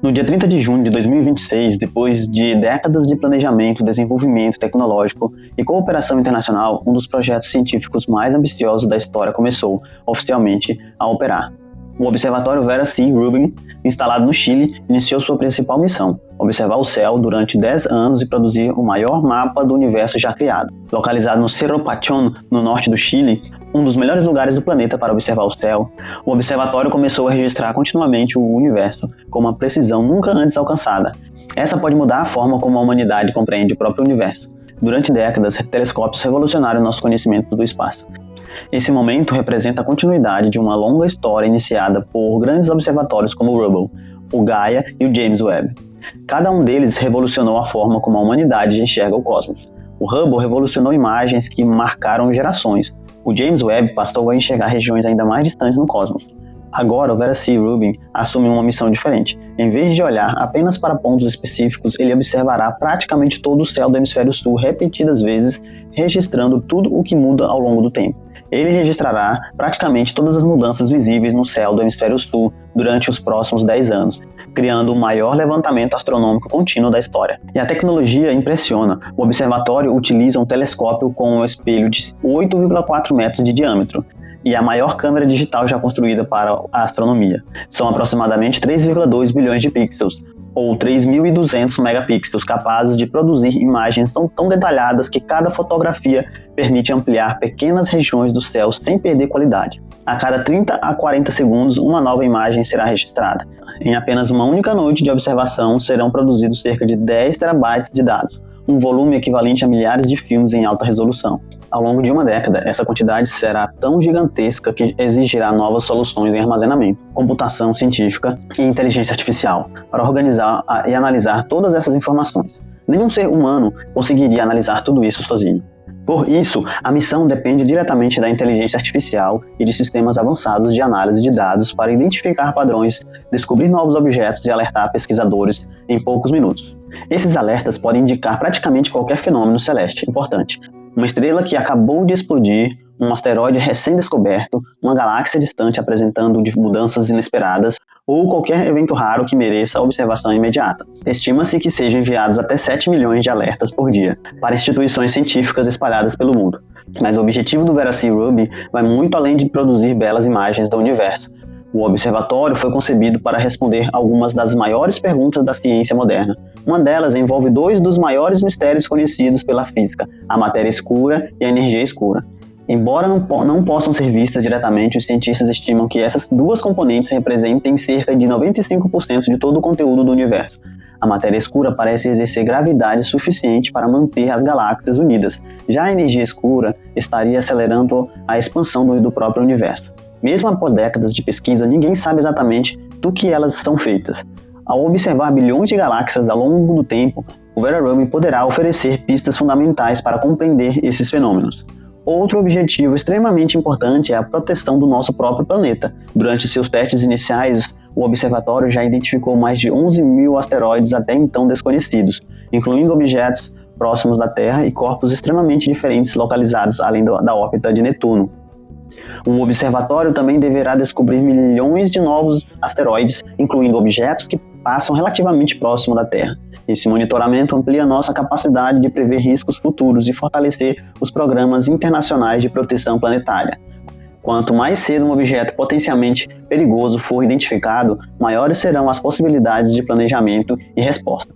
No dia 30 de junho de 2026, depois de décadas de planejamento, desenvolvimento tecnológico e cooperação internacional, um dos projetos científicos mais ambiciosos da história começou, oficialmente, a operar. O Observatório Vera C. Rubin, instalado no Chile, iniciou sua principal missão: observar o céu durante 10 anos e produzir o maior mapa do universo já criado. Localizado no Cerro Pachón, no norte do Chile, um dos melhores lugares do planeta para observar o céu, o observatório começou a registrar continuamente o universo com uma precisão nunca antes alcançada. Essa pode mudar a forma como a humanidade compreende o próprio universo. Durante décadas, telescópios revolucionaram nosso conhecimento do espaço. Esse momento representa a continuidade de uma longa história iniciada por grandes observatórios como o Hubble, o Gaia e o James Webb. Cada um deles revolucionou a forma como a humanidade enxerga o cosmos. O Hubble revolucionou imagens que marcaram gerações. O James Webb passou a enxergar regiões ainda mais distantes no cosmos. Agora, o Vera C. Rubin assume uma missão diferente. Em vez de olhar apenas para pontos específicos, ele observará praticamente todo o céu do hemisfério sul repetidas vezes, registrando tudo o que muda ao longo do tempo. Ele registrará praticamente todas as mudanças visíveis no céu do hemisfério sul durante os próximos 10 anos, criando o maior levantamento astronômico contínuo da história. E a tecnologia impressiona. O observatório utiliza um telescópio com um espelho de 8,4 metros de diâmetro e a maior câmera digital já construída para a astronomia. São aproximadamente 3,2 bilhões de pixels, ou 3.200 megapixels, capazes de produzir imagens tão detalhadas que cada fotografia permite ampliar pequenas regiões do céu sem perder qualidade. A cada 30 a 40 segundos, uma nova imagem será registrada. Em apenas uma única noite de observação, serão produzidos cerca de 10 terabytes de dados, um volume equivalente a milhares de filmes em alta resolução. Ao longo de uma década, essa quantidade será tão gigantesca que exigirá novas soluções em armazenamento, computação científica e inteligência artificial para organizar e analisar todas essas informações. Nenhum ser humano conseguiria analisar tudo isso sozinho. Por isso, a missão depende diretamente da inteligência artificial e de sistemas avançados de análise de dados para identificar padrões, descobrir novos objetos e alertar pesquisadores em poucos minutos. Esses alertas podem indicar praticamente qualquer fenômeno celeste importante. Uma estrela que acabou de explodir, um asteroide recém-descoberto, uma galáxia distante apresentando mudanças inesperadas, ou qualquer evento raro que mereça observação imediata. Estima-se que sejam enviados até 7 milhões de alertas por dia para instituições científicas espalhadas pelo mundo. Mas o objetivo do Vera C. Rubin vai muito além de produzir belas imagens do universo. O observatório foi concebido para responder algumas das maiores perguntas da ciência moderna. Uma delas envolve dois dos maiores mistérios conhecidos pela física, a matéria escura e a energia escura. Embora não possam ser vistas diretamente, os cientistas estimam que essas duas componentes representem cerca de 95% de todo o conteúdo do universo. A matéria escura parece exercer gravidade suficiente para manter as galáxias unidas. Já a energia escura estaria acelerando a expansão do próprio universo. Mesmo após décadas de pesquisa, ninguém sabe exatamente do que elas são feitas. Ao observar bilhões de galáxias ao longo do tempo, o Vera Rubin poderá oferecer pistas fundamentais para compreender esses fenômenos. Outro objetivo extremamente importante é a proteção do nosso próprio planeta. Durante seus testes iniciais, o observatório já identificou mais de 11 mil asteroides até então desconhecidos, incluindo objetos próximos da Terra e corpos extremamente diferentes localizados além da órbita de Netuno. O observatório também deverá descobrir milhões de novos asteroides, incluindo objetos que passam relativamente próximo da Terra. Esse monitoramento amplia nossa capacidade de prever riscos futuros e fortalecer os programas internacionais de proteção planetária. Quanto mais cedo um objeto potencialmente perigoso for identificado, maiores serão as possibilidades de planejamento e resposta.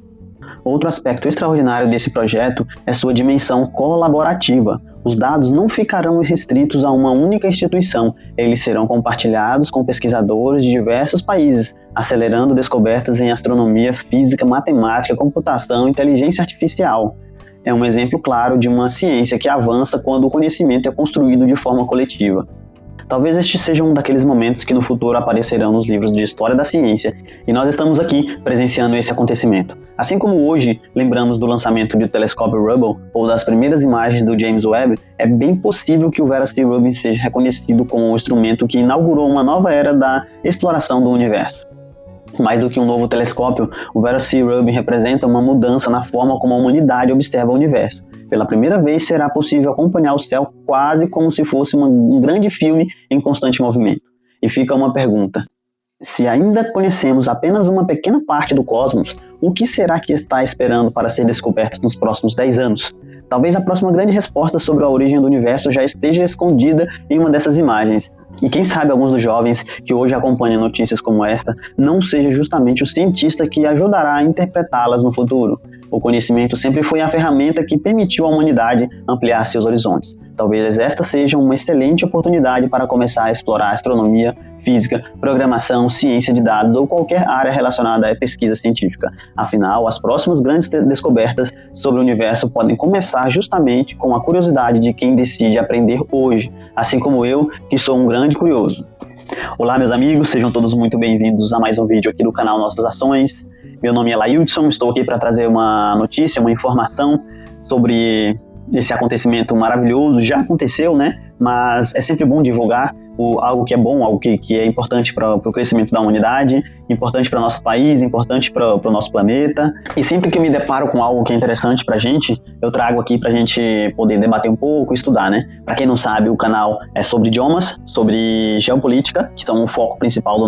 Outro aspecto extraordinário desse projeto é sua dimensão colaborativa. Os dados não ficarão restritos a uma única instituição, eles serão compartilhados com pesquisadores de diversos países, acelerando descobertas em astronomia, física, matemática, computação e inteligência artificial. É um exemplo claro de uma ciência que avança quando o conhecimento é construído de forma coletiva. Talvez este seja um daqueles momentos que no futuro aparecerão nos livros de história da ciência, e nós estamos aqui presenciando esse acontecimento. Assim como hoje lembramos do lançamento do telescópio Hubble ou das primeiras imagens do James Webb, é bem possível que o Vera C. Rubin seja reconhecido como o instrumento que inaugurou uma nova era da exploração do universo. Mais do que um novo telescópio, o Vera C. Rubin representa uma mudança na forma como a humanidade observa o universo. Pela primeira vez será possível acompanhar o céu quase como se fosse um grande filme em constante movimento. E fica uma pergunta: Se ainda conhecemos apenas uma pequena parte do cosmos, o que será que está esperando para ser descoberto nos próximos 10 anos? Talvez a próxima grande resposta sobre a origem do universo já esteja escondida em uma dessas imagens. E quem sabe alguns dos jovens que hoje acompanham notícias como esta não seja justamente o cientista que ajudará a interpretá-las no futuro. O conhecimento sempre foi a ferramenta que permitiu à humanidade ampliar seus horizontes. Talvez esta seja uma excelente oportunidade para começar a explorar astronomia, física, programação, ciência de dados ou qualquer área relacionada à pesquisa científica. Afinal, as próximas grandes descobertas sobre o universo podem começar justamente com a curiosidade de quem decide aprender hoje, assim como eu, que sou um grande curioso. Olá, meus amigos, sejam todos muito bem-vindos a mais um vídeo aqui do canal Nossas Ações. Meu nome é Laildson, estou aqui para trazer uma notícia, uma informação sobre esse acontecimento maravilhoso. Já aconteceu, né? Mas é sempre bom divulgar algo que é bom, algo que é importante para o crescimento da humanidade, importante para o nosso país, importante para o nosso planeta. E sempre que eu me deparo com algo que é interessante para a gente, eu trago aqui para a gente poder debater um pouco, estudar, né? Para quem não sabe, o canal é sobre idiomas, sobre geopolítica, que são o foco principal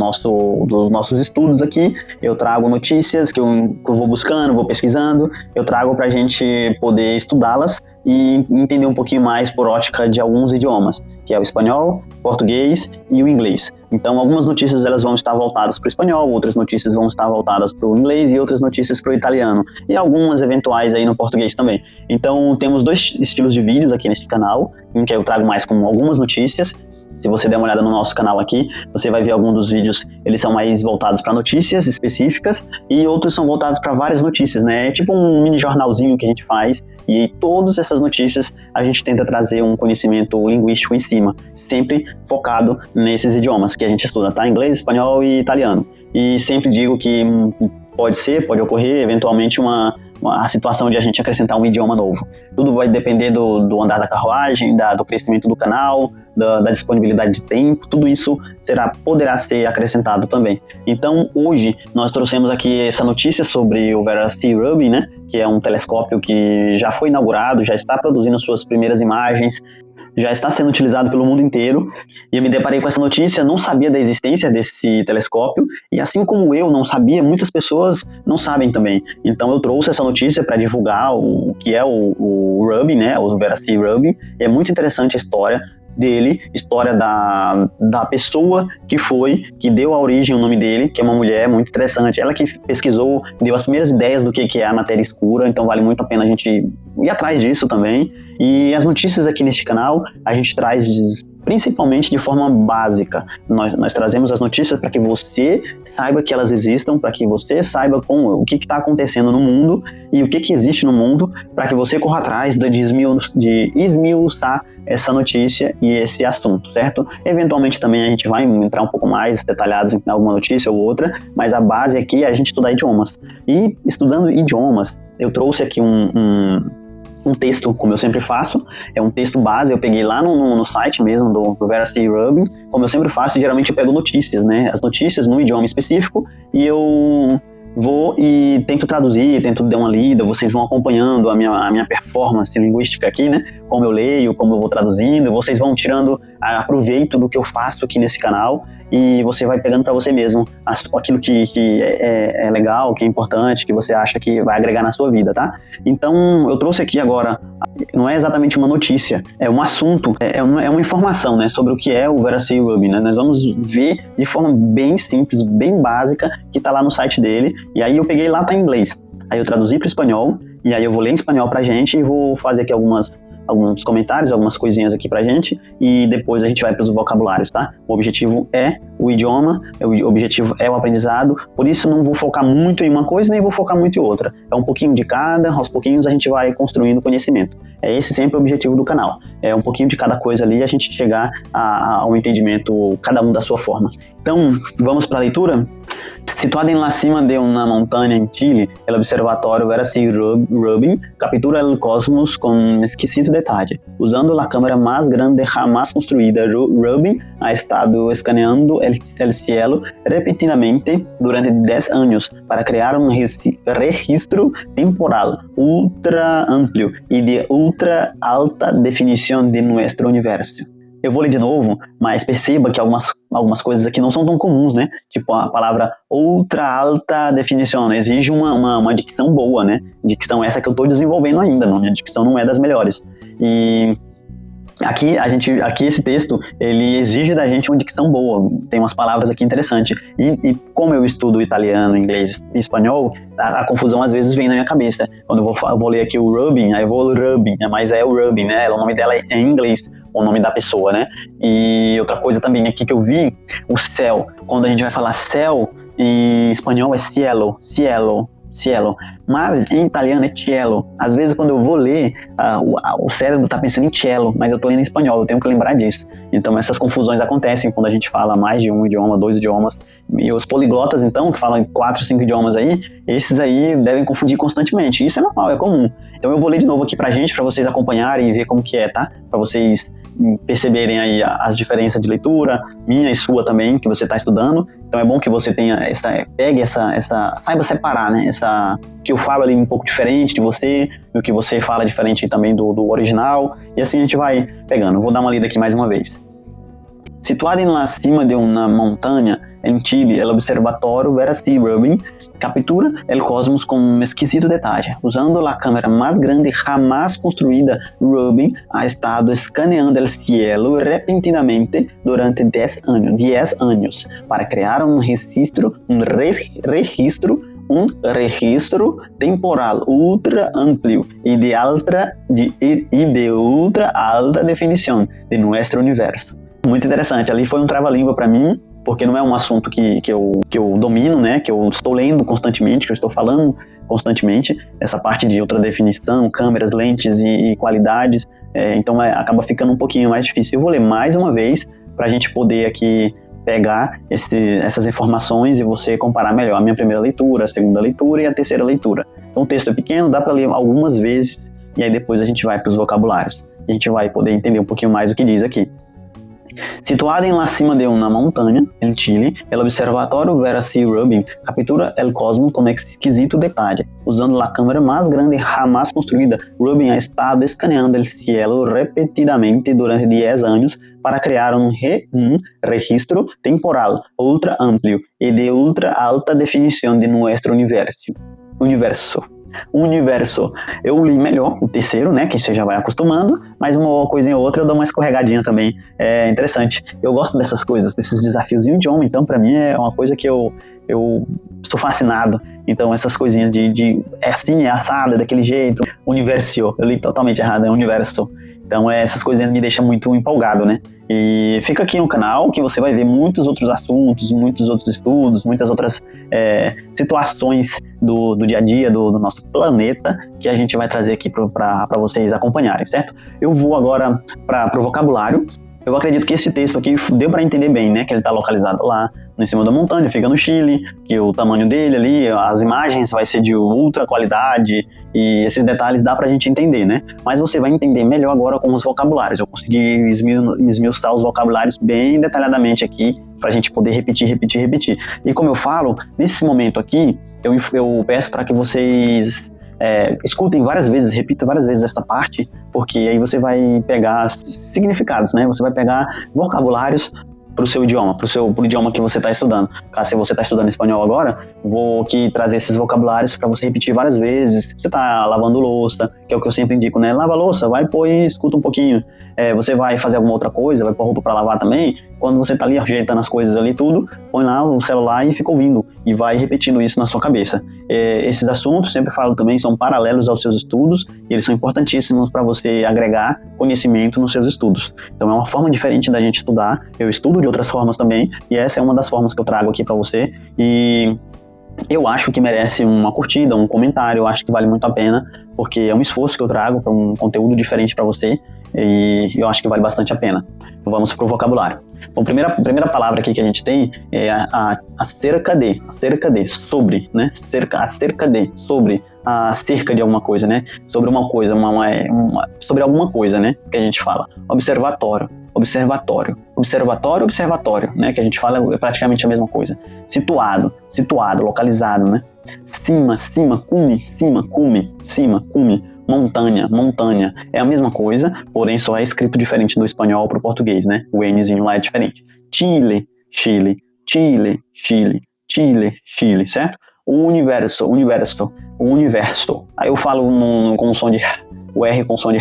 dos nossos estudos aqui. Eu trago notícias que eu vou buscando, vou pesquisando, eu trago para a gente poder estudá-las e entender um pouquinho mais por ótica de alguns idiomas, que é o espanhol, português e o inglês. Então, algumas notícias elas vão estar voltadas para o espanhol, outras notícias vão estar voltadas para o inglês e outras notícias para o italiano, e algumas eventuais aí no português também. Então, temos dois estilos de vídeos aqui nesse canal, em que eu trago mais com algumas notícias. Se você der uma olhada no nosso canal aqui, você vai ver alguns dos vídeos, eles são mais voltados para notícias específicas e outros são voltados para várias notícias, né? É tipo um mini jornalzinho que a gente faz e todas essas notícias a gente tenta trazer um conhecimento linguístico em cima, sempre focado nesses idiomas que a gente estuda, tá? Inglês, espanhol e italiano. E sempre digo que pode ocorrer eventualmente a situação de a gente acrescentar um idioma novo. Tudo vai depender do andar da carruagem, do crescimento do canal, da disponibilidade de tempo, tudo isso poderá ser acrescentado também. Então, hoje, nós trouxemos aqui essa notícia sobre o Vera C. Rubin, né, que é um telescópio que já foi inaugurado, já está produzindo suas primeiras imagens, já está sendo utilizado pelo mundo inteiro, e eu me deparei com essa notícia, não sabia da existência desse telescópio, e assim como eu não sabia, muitas pessoas não sabem também. Então eu trouxe essa notícia para divulgar o que é o Rubin, né, o Vera C. Rubin. É muito interessante a história dele, história da pessoa que deu a origem ao nome dele, que é uma mulher muito interessante. Ela que pesquisou, deu as primeiras ideias do que é a matéria escura, então vale muito a pena a gente ir atrás disso também. E as notícias aqui neste canal, a gente traz principalmente de forma básica. Nós trazemos as notícias para que você saiba que elas existam, para que você saiba o que está acontecendo no mundo e o que existe no mundo, para que você corra atrás de esmiuçar essa notícia e esse assunto, certo? Eventualmente também a gente vai entrar um pouco mais detalhados em alguma notícia ou outra, mas a base aqui é a gente estudar idiomas. E estudando idiomas, eu trouxe aqui um texto, como eu sempre faço, é um texto base, eu peguei lá no site mesmo do Vera C. Rubin, como eu sempre faço, geralmente eu pego notícias, né, as notícias num idioma específico, e eu vou e tento traduzir, tento dar uma lida, vocês vão acompanhando a minha performance linguística aqui, né, como eu leio, como eu vou traduzindo, vocês vão tirando proveito do que eu faço aqui nesse canal, e você vai pegando para você mesmo aquilo que é legal, que é importante, que você acha que vai agregar na sua vida, tá? Então, eu trouxe aqui agora, não é exatamente uma notícia, é um assunto, é uma informação, né, sobre o que é o Vera C. Rubin, né? Nós vamos ver de forma bem simples, bem básica, que tá lá no site dele, e aí eu peguei lá, tá em inglês, aí eu traduzi para espanhol, e aí eu vou ler em espanhol pra gente e vou fazer aqui alguns comentários, algumas coisinhas aqui pra gente, e depois a gente vai para os vocabulários, tá? O objetivo é o idioma, o objetivo é o aprendizado, por isso não vou focar muito em uma coisa, nem vou focar muito em outra. É um pouquinho de cada, aos pouquinhos a gente vai construindo conhecimento. É esse sempre o objetivo do canal. É um pouquinho de cada coisa ali, a gente chegar ao entendimento, cada um da sua forma. Então, vamos para a leitura? Situada em la cima de una montaña en Chile, el observatorio Vera C. Rubin captura el cosmos con exquisito detalle. Usando la cámara más grande jamás construida, Rubin ha estado escaneando el cielo repetidamente durante 10 años para crear un registro temporal ultra amplio y de ultra alta definición de nuestro universo. Eu vou ler de novo, mas perceba que algumas coisas aqui não são tão comuns, né? Tipo a palavra ultra alta definição, exige uma dicção boa, né? Dicção essa que eu estou desenvolvendo ainda, minha dicção não é das melhores. E aqui esse texto, ele exige da gente uma dicção boa, tem umas palavras aqui interessantes, e como eu estudo italiano, inglês e espanhol, a confusão às vezes vem na minha cabeça. Quando eu vou ler aqui o rubbing, aí eu vou rubbing, mas é o rubbing, né? O nome dela é em inglês, o nome da pessoa, né? E outra coisa também aqui que eu vi, o céu, quando a gente vai falar céu, em espanhol é cielo, mas em italiano é cielo. Às vezes quando eu vou ler, o cérebro está pensando em cielo, mas eu estou lendo em espanhol, eu tenho que lembrar disso. Então essas confusões acontecem quando a gente fala mais de um idioma, 2 idiomas, e os poliglotas então, que falam 4, 5 idiomas aí, esses aí devem confundir constantemente. Isso é normal, é comum. Então eu vou ler de novo aqui pra gente, para vocês acompanharem e ver como que é, tá? Para vocês perceberem aí as diferenças de leitura, minha e sua também, que você está estudando. Então é bom que você saiba separar, né? Que eu falo ali um pouco diferente de você, e o que você fala diferente também do original, e assim a gente vai pegando. Vou dar uma lida aqui mais uma vez. Situado em la cima de una montaña, en Chile, el observatorio Vera-C. Rubin captura el cosmos con un exquisito detalle. Usando la cámara más grande jamás construida, Rubin ha estado escaneando el cielo repentinamente durante 10 años para crear un registro temporal ultra amplio y de ultra alta definición de nuestro universo. Muito interessante, ali foi um trava-língua para mim, porque não é um assunto que eu domino, né, que eu estou lendo constantemente, que eu estou falando constantemente, essa parte de ultra definição, câmeras, lentes e qualidades, então acaba ficando um pouquinho mais difícil. Eu vou ler mais uma vez para a gente poder aqui pegar essas informações e você comparar melhor a minha primeira leitura, a segunda leitura e a terceira leitura. Então o texto é pequeno, dá para ler algumas vezes e aí depois a gente vai para os vocabulários. E a gente vai poder entender um pouquinho mais o que diz aqui. Situada en la cima de una montaña, en Chile, el observatorio Vera-C. Rubin captura el cosmos con exquisito detalle. Usando la cámara más grande jamás construida, Rubin ha estado escaneando el cielo repetidamente durante 10 años para crear un registro temporal ultra amplio y de ultra alta definición de nuestro universo. Eu li melhor o terceiro, né, que você já vai acostumando, mas uma coisinha ou outra eu dou uma escorregadinha também, é interessante. Eu gosto dessas coisas, desses desafios em idioma, então pra mim é uma coisa que eu sou fascinado. Então essas coisinhas de é assim, é assado, é daquele jeito, universo, eu li totalmente errado, é universo. Então essas coisinhas me deixam muito empolgado, né? E fica aqui no canal que você vai ver muitos outros assuntos, muitos outros estudos, muitas outras situações do dia a dia do nosso planeta que a gente vai trazer aqui para vocês acompanharem, certo? Eu vou agora para o vocabulário. Eu acredito que esse texto aqui deu para entender bem, né? Que ele está localizado lá em cima da montanha, fica no Chile, que o tamanho dele ali, as imagens vai ser de ultra qualidade e esses detalhes dá pra gente entender, né? Mas você vai entender melhor agora com os vocabulários. Eu consegui esmiuçar os vocabulários bem detalhadamente aqui pra gente poder repetir. E como eu falo, nesse momento aqui, eu peço para que vocês escutem várias vezes, repita várias vezes essa parte, porque aí você vai pegar significados, né? Você vai pegar vocabulários para o seu idioma, pro idioma que você está estudando. Caso se você está estudando espanhol agora, vou aqui trazer esses vocabulários para você repetir várias vezes. Você está lavando louça, que é o que eu sempre indico, né? Lava a louça, vai pôr e escuta um pouquinho. Você vai fazer alguma outra coisa, vai pôr roupa para lavar também. Quando você está ali ajeitando as coisas ali tudo, põe lá o celular e fica ouvindo. E vai repetindo isso na sua cabeça. Esses assuntos, sempre falo também, são paralelos aos seus estudos e eles são importantíssimos para você agregar conhecimento nos seus estudos. Então é uma forma diferente da gente estudar. Eu estudo de outras formas também e essa é uma das formas que eu trago aqui para você. E eu acho que merece uma curtida, um comentário, eu acho que vale muito a pena, porque é um esforço que eu trago para um conteúdo diferente para você e eu acho que vale bastante a pena. Então vamos para o vocabulário. Então, a primeira palavra aqui que a gente tem é acerca de, sobre, né? Acerca de, sobre, acerca de alguma coisa, né? Sobre uma coisa, sobre alguma coisa, né? Que a gente fala. Observatório, né? Que a gente fala é praticamente a mesma coisa. Situado, localizado, né? Cima, cume. montanha. É a mesma coisa, porém só é escrito diferente do espanhol para o português, né? O Nzinho lá é diferente. Chile, Chile, Chile, Chile, Chile, Chile, certo? Universo. Aí eu falo com o som de o R com som de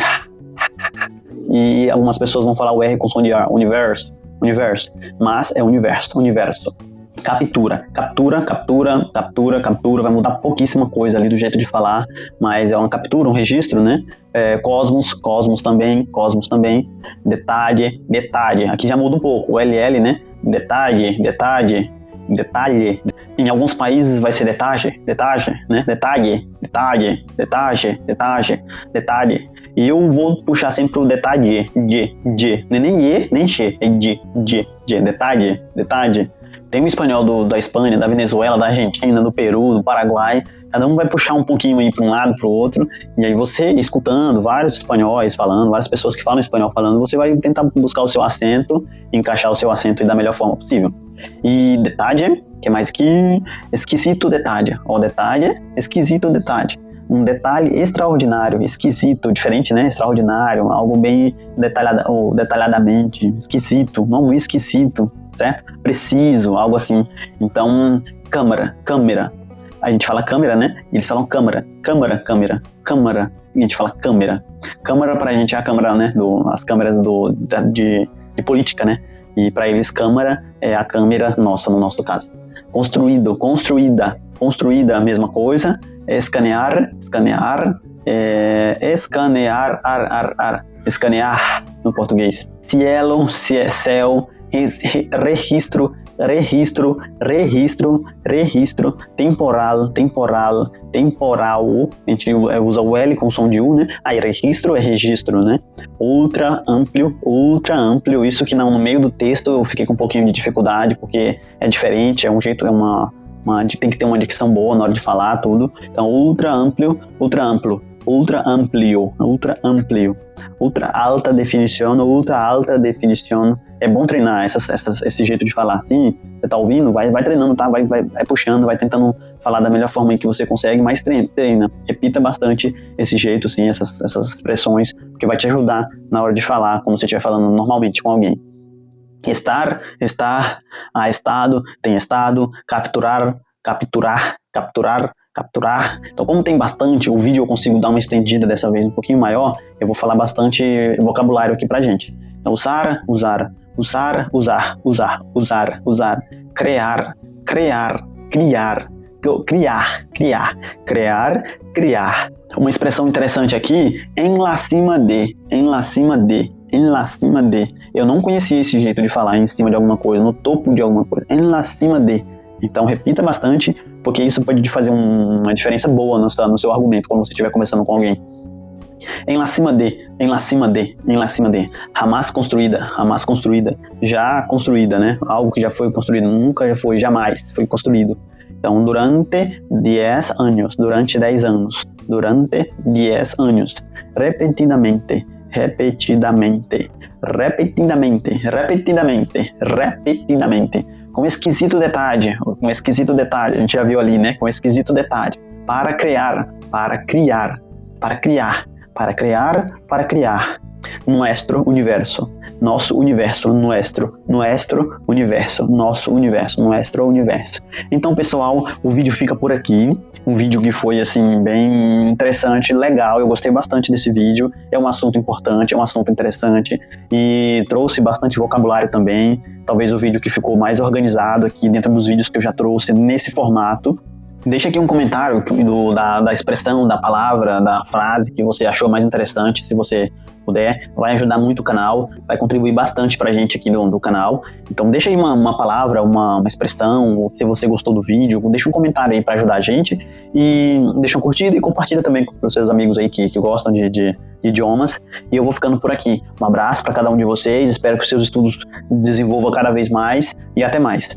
e algumas pessoas vão falar o R com som de R, universo, mas é universo. Captura, vai mudar pouquíssima coisa ali do jeito de falar, mas é uma captura, um registro, né? Cosmos também, detalhe, aqui já muda um pouco, o LL, né? Detalhe, em alguns países vai ser detalhe, né? Detalhe, e eu vou puxar sempre o detalhe, não é nem E, nem X, é detalhe. Tem o espanhol da Espanha, da Venezuela, da Argentina, do Peru, do Paraguai. Cada um vai puxar um pouquinho aí para um lado, para o outro. E aí você, escutando vários espanhóis falando, várias pessoas que falam espanhol falando, você vai tentar buscar o seu acento, encaixar o seu acento aí da melhor forma possível. E detalhe, que é mais que esquisito detalhe. Detalhe, esquisito detalhe. Um detalhe extraordinário, esquisito, diferente, né? Extraordinário, algo bem detalhadamente, esquisito, não esquisito, certo? Preciso, algo assim. Então, câmera. A gente fala câmera, né? E eles falam câmera. E a gente fala câmera. Câmera pra gente é a câmera, né? As câmeras de política, né? E pra eles câmera é a câmera nossa, no nosso caso. Construída, a mesma coisa. Escanear no português. Cielo, céu, registro, temporal, a gente usa o L com som de U, né? Aí registro é registro, né? Ultra amplo, isso que no meio do texto eu fiquei com um pouquinho de dificuldade, porque é diferente, é um jeito, tem que ter uma dicção boa na hora de falar tudo. Então, ultra amplio, ultra alta definição. É bom treinar esse jeito de falar assim. Você tá ouvindo? Vai treinando, tá? Vai puxando, vai tentando falar da melhor forma que você consegue, mas treina. Repita bastante esse jeito, sim, essas expressões, porque vai te ajudar na hora de falar, como você estiver falando normalmente com alguém. Estar, estado, tem estado, capturar. Então, como tem bastante, o vídeo eu consigo dar uma estendida dessa vez um pouquinho maior, eu vou falar bastante vocabulário aqui pra gente. Então, usar, criar, Uma expressão interessante aqui, en la cima de. Eu não conhecia esse jeito de falar em cima de alguma coisa, no topo de alguma coisa. En la cima de. Então repita bastante, porque isso pode fazer uma diferença boa no seu argumento quando você estiver conversando com alguém. En la cima de. Jamás construída. Já construída, né? Algo que já foi construído, nunca já foi, jamais foi construído. Então, durante 10 anos. Durante 10 anos. Repetidamente. Com esquisito detalhe. A gente já viu ali, né? Com esquisito detalhe. Para criar. Nuestro universo. Nosso universo. Nuestro universo. Nosso universo. Nuestro universo. Então, pessoal, o vídeo fica por aqui. Um vídeo que foi, assim, bem interessante, legal. Eu gostei bastante desse vídeo. É um assunto importante, é um assunto interessante. E trouxe bastante vocabulário também. Talvez o vídeo que ficou mais organizado aqui dentro dos vídeos que eu já trouxe nesse formato. Deixa aqui um comentário da expressão, da palavra, da frase que você achou mais interessante, se você puder. Vai ajudar muito o canal, vai contribuir bastante pra gente aqui do canal. Então deixa aí uma palavra, uma expressão, ou se você gostou do vídeo, deixa um comentário aí pra ajudar a gente. E deixa uma curtida e compartilha também com os seus amigos aí que gostam de idiomas. E eu vou ficando por aqui. Um abraço para cada um de vocês, espero que os seus estudos desenvolvam cada vez mais e até mais.